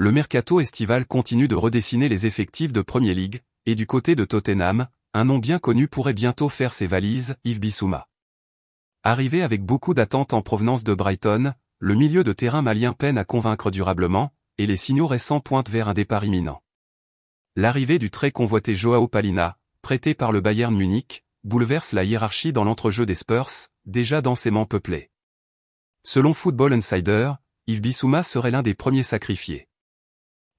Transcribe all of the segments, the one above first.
Le mercato estival continue de redessiner les effectifs de Premier League, et du côté de Tottenham, un nom bien connu pourrait bientôt faire ses valises, Yves Bissouma. Arrivé avec beaucoup d'attentes en provenance de Brighton, le milieu de terrain malien peine à convaincre durablement, et les signaux récents pointent vers un départ imminent. L'arrivée du très convoité João Palhinha, prêté par le Bayern Munich, bouleverse la hiérarchie dans l'entrejeu des Spurs, déjà densément peuplé. Selon Football Insider, Yves Bissouma serait l'un des premiers sacrifiés.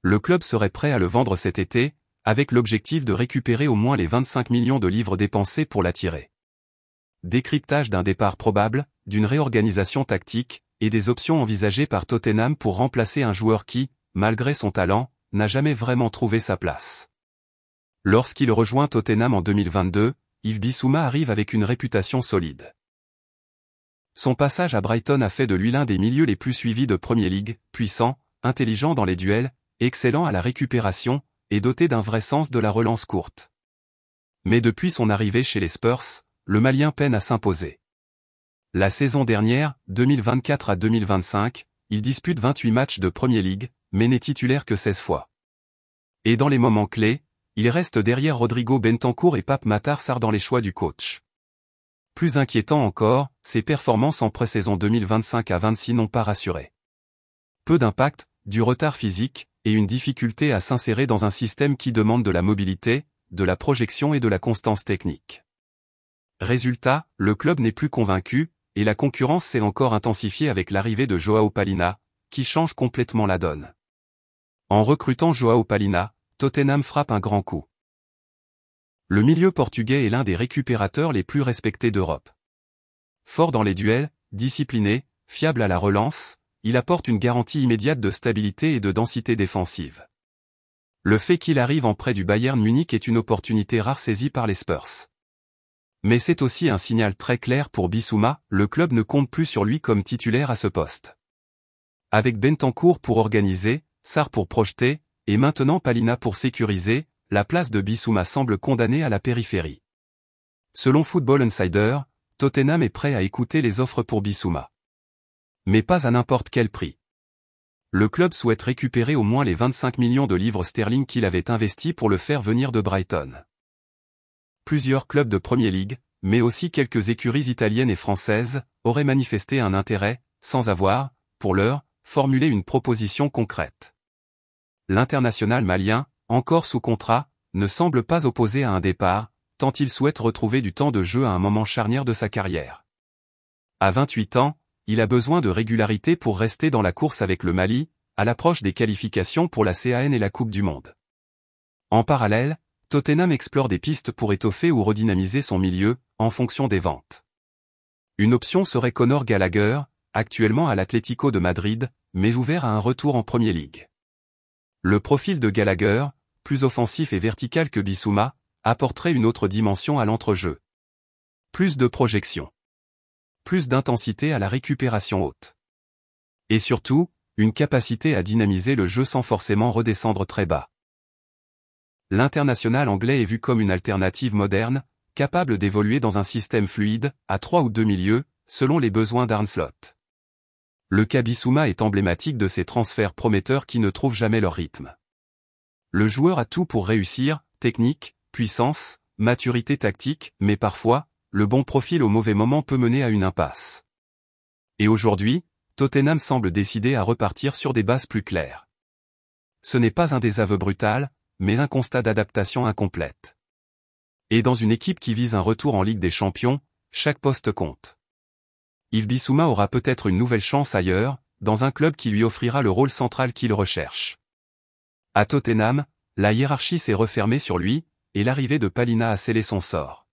Le club serait prêt à le vendre cet été, avec l'objectif de récupérer au moins les 25 millions de livres dépensés pour l'attirer. Décryptage d'un départ probable, d'une réorganisation tactique, et des options envisagées par Tottenham pour remplacer un joueur qui, malgré son talent, n'a jamais vraiment trouvé sa place. Lorsqu'il rejoint Tottenham en 2022, Yves Bissouma arrive avec une réputation solide. Son passage à Brighton a fait de lui l'un des milieux les plus suivis de Premier League, puissant, intelligent dans les duels, excellent à la récupération, et doté d'un vrai sens de la relance courte. Mais depuis son arrivée chez les Spurs, le Malien peine à s'imposer. La saison dernière, 2024 à 2025, il dispute 28 matchs de Premier League, mais n'est titulaire que 16 fois. Et dans les moments clés, il reste derrière Rodrigo Bentancur et Pape Matar Sarr dans les choix du coach. Plus inquiétant encore, ses performances en pré-saison 2025 à 26 n'ont pas rassuré. Peu d'impact, du retard physique, et une difficulté à s'insérer dans un système qui demande de la mobilité, de la projection et de la constance technique. Résultat, le club n'est plus convaincu, et la concurrence s'est encore intensifiée avec l'arrivée de João Palhinha, qui change complètement la donne. En recrutant João Palhinha, Tottenham frappe un grand coup. Le milieu portugais est l'un des récupérateurs les plus respectés d'Europe. Fort dans les duels, discipliné, fiable à la relance, il apporte une garantie immédiate de stabilité et de densité défensive. Le fait qu'il arrive en prêt du Bayern Munich est une opportunité rare saisie par les Spurs. Mais c'est aussi un signal très clair pour Bissouma, le club ne compte plus sur lui comme titulaire à ce poste. Avec Bentancur pour organiser, Sarr pour projeter, et maintenant Palhinha pour sécuriser, la place de Bissouma semble condamnée à la périphérie. Selon Football Insider, Tottenham est prêt à écouter les offres pour Bissouma. Mais pas à n'importe quel prix. Le club souhaite récupérer au moins les 25 millions de livres sterling qu'il avait investis pour le faire venir de Brighton. Plusieurs clubs de Premier League, mais aussi quelques écuries italiennes et françaises, auraient manifesté un intérêt, sans avoir, pour l'heure, formulé une proposition concrète. L'international malien, encore sous contrat, ne semble pas opposé à un départ, tant il souhaite retrouver du temps de jeu à un moment charnière de sa carrière. À 28 ans, il a besoin de régularité pour rester dans la course avec le Mali, à l'approche des qualifications pour la CAN et la Coupe du Monde. En parallèle, Tottenham explore des pistes pour étoffer ou redynamiser son milieu, en fonction des ventes. Une option serait Conor Gallagher, actuellement à l'Atlético de Madrid, mais ouvert à un retour en Premier League. Le profil de Gallagher, plus offensif et vertical que Bissouma, apporterait une autre dimension à l'entrejeu. Plus de projection. Plus d'intensité à la récupération haute. Et surtout, une capacité à dynamiser le jeu sans forcément redescendre très bas. L'international anglais est vu comme une alternative moderne, capable d'évoluer dans un système fluide, à 3 ou 2 milieux, selon les besoins d'Arne Slot. Le cas Bissouma est emblématique de ces transferts prometteurs qui ne trouvent jamais leur rythme. Le joueur a tout pour réussir, technique, puissance, maturité tactique, mais parfois, le bon profil au mauvais moment peut mener à une impasse. Et aujourd'hui, Tottenham semble décidé à repartir sur des bases plus claires. Ce n'est pas un désaveu brutal, mais un constat d'adaptation incomplète. Et dans une équipe qui vise un retour en Ligue des Champions, chaque poste compte. Yves Bissouma aura peut-être une nouvelle chance ailleurs, dans un club qui lui offrira le rôle central qu'il recherche. À Tottenham, la hiérarchie s'est refermée sur lui, et l'arrivée de Palhinha a scellé son sort.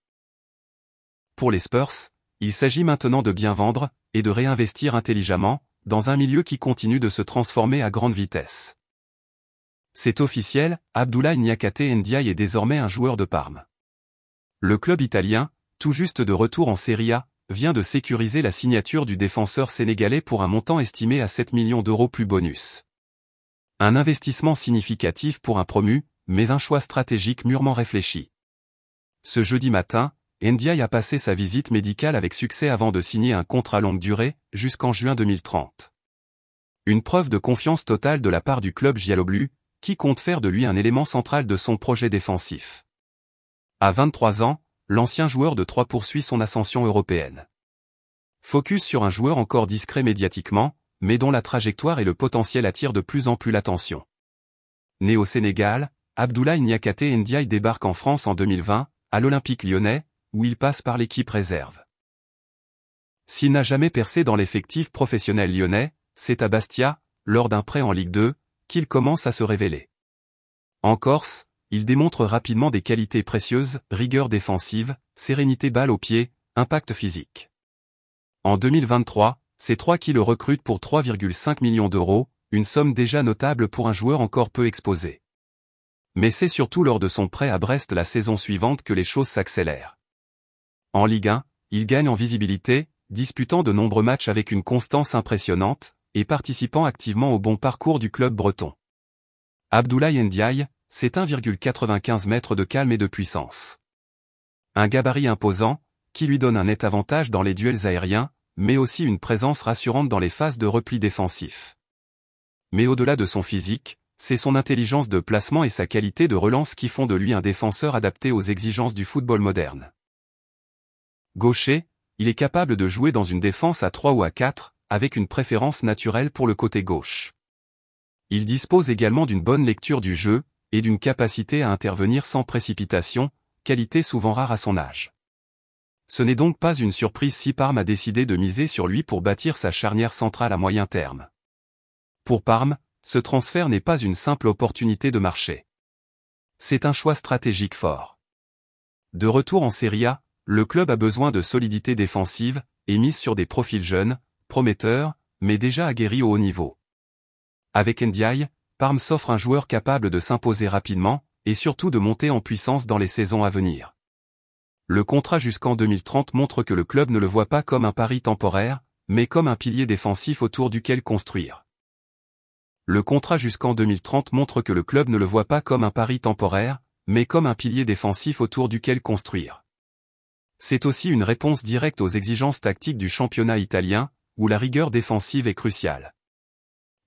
Pour les Spurs, il s'agit maintenant de bien vendre, et de réinvestir intelligemment, dans un milieu qui continue de se transformer à grande vitesse. C'est officiel, Abdoulaye Niakhaté Ndiaye est désormais un joueur de Parme. Le club italien, tout juste de retour en Serie A, vient de sécuriser la signature du défenseur sénégalais pour un montant estimé à 7 millions d'euros plus bonus. Un investissement significatif pour un promu, mais un choix stratégique mûrement réfléchi. Ce jeudi matin, Ndiaye a passé sa visite médicale avec succès avant de signer un contrat longue durée, jusqu'en juin 2030. Une preuve de confiance totale de la part du club giallo-bleu, qui compte faire de lui un élément central de son projet défensif. À 23 ans, l'ancien joueur de Troyes poursuit son ascension européenne. Focus sur un joueur encore discret médiatiquement, mais dont la trajectoire et le potentiel attirent de plus en plus l'attention. Né au Sénégal, Abdoulaye Niakhaté Ndiaye débarque en France en 2020, à l'Olympique lyonnais, où il passe par l'équipe réserve. S'il n'a jamais percé dans l'effectif professionnel lyonnais, c'est à Bastia, lors d'un prêt en Ligue 2, qu'il commence à se révéler. En Corse, il démontre rapidement des qualités précieuses, rigueur défensive, sérénité balle au pied, impact physique. En 2023, c'est Troyes qui le recrute pour 3,5 millions d'euros, une somme déjà notable pour un joueur encore peu exposé. Mais c'est surtout lors de son prêt à Brest la saison suivante que les choses s'accélèrent. En Ligue 1, il gagne en visibilité, disputant de nombreux matchs avec une constance impressionnante, et participant activement au bon parcours du club breton. Abdoulaye Ndiaye, c'est 1,95 m de calme et de puissance. Un gabarit imposant, qui lui donne un net avantage dans les duels aériens, mais aussi une présence rassurante dans les phases de repli défensif. Mais au-delà de son physique, c'est son intelligence de placement et sa qualité de relance qui font de lui un défenseur adapté aux exigences du football moderne. Gaucher, il est capable de jouer dans une défense à 3 ou à 4, avec une préférence naturelle pour le côté gauche. Il dispose également d'une bonne lecture du jeu, et d'une capacité à intervenir sans précipitation, qualité souvent rare à son âge. Ce n'est donc pas une surprise si Parme a décidé de miser sur lui pour bâtir sa charnière centrale à moyen terme. Pour Parme, ce transfert n'est pas une simple opportunité de marché. C'est un choix stratégique fort. De retour en Serie A, le club a besoin de solidité défensive, et mise sur des profils jeunes, prometteurs, mais déjà aguerris au haut niveau. Avec Ndiaye, Parme s'offre un joueur capable de s'imposer rapidement, et surtout de monter en puissance dans les saisons à venir. Le contrat jusqu'en 2030 montre que le club ne le voit pas comme un pari temporaire, mais comme un pilier défensif autour duquel construire. Le contrat jusqu'en 2030 montre que le club ne le voit pas comme un pari temporaire, mais comme un pilier défensif autour duquel construire. C'est aussi une réponse directe aux exigences tactiques du championnat italien, où la rigueur défensive est cruciale.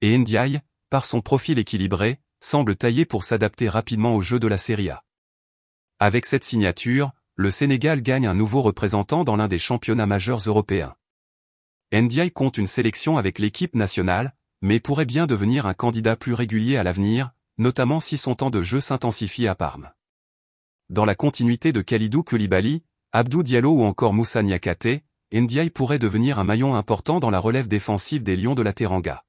Et Ndiaye, par son profil équilibré, semble taillé pour s'adapter rapidement au jeu de la Serie A. Avec cette signature, le Sénégal gagne un nouveau représentant dans l'un des championnats majeurs européens. Ndiaye compte une sélection avec l'équipe nationale, mais pourrait bien devenir un candidat plus régulier à l'avenir, notamment si son temps de jeu s'intensifie à Parme. Dans la continuité de Kalidou Koulibaly, Abdou Diallo ou encore Moussa Niakhaté, Ndiaye pourrait devenir un maillon important dans la relève défensive des Lions de la Teranga.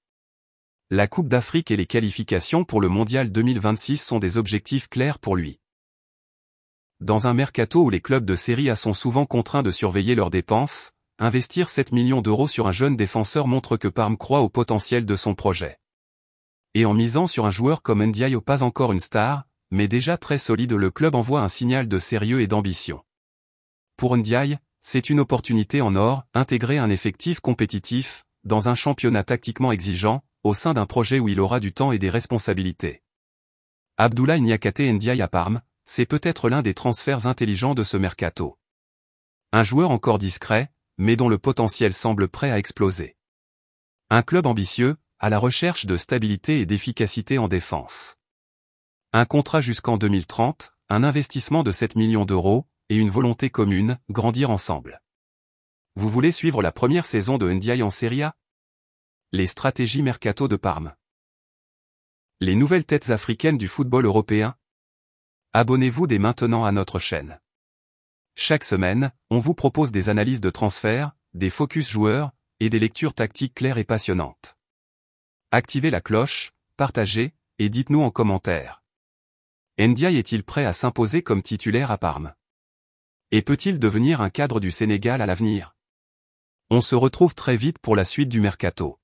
La Coupe d'Afrique et les qualifications pour le Mondial 2026 sont des objectifs clairs pour lui. Dans un mercato où les clubs de Serie A sont souvent contraints de surveiller leurs dépenses, investir 7 millions d'euros sur un jeune défenseur montre que Parme croit au potentiel de son projet. Et en misant sur un joueur comme Ndiaye, pas encore une star, mais déjà très solide, le club envoie un signal de sérieux et d'ambition. Pour Ndiaye, c'est une opportunité en or, intégrer un effectif compétitif, dans un championnat tactiquement exigeant, au sein d'un projet où il aura du temps et des responsabilités. Abdoulaye Niakhaté Ndiaye à Parme, c'est peut-être l'un des transferts intelligents de ce mercato. Un joueur encore discret, mais dont le potentiel semble prêt à exploser. Un club ambitieux, à la recherche de stabilité et d'efficacité en défense. Un contrat jusqu'en 2030, un investissement de 7 millions d'euros, et une volonté commune, grandir ensemble. Vous voulez suivre la première saison de Ndiaye en Serie A? Les stratégies mercato de Parme. Les nouvelles têtes africaines du football européen? Abonnez-vous dès maintenant à notre chaîne. Chaque semaine, on vous propose des analyses de transferts, des focus joueurs, et des lectures tactiques claires et passionnantes. Activez la cloche, partagez, et dites-nous en commentaire. Ndiaye est-il prêt à s'imposer comme titulaire à Parme? Et peut-il devenir un cadre du Sénégal à l'avenir? On se retrouve très vite pour la suite du mercato.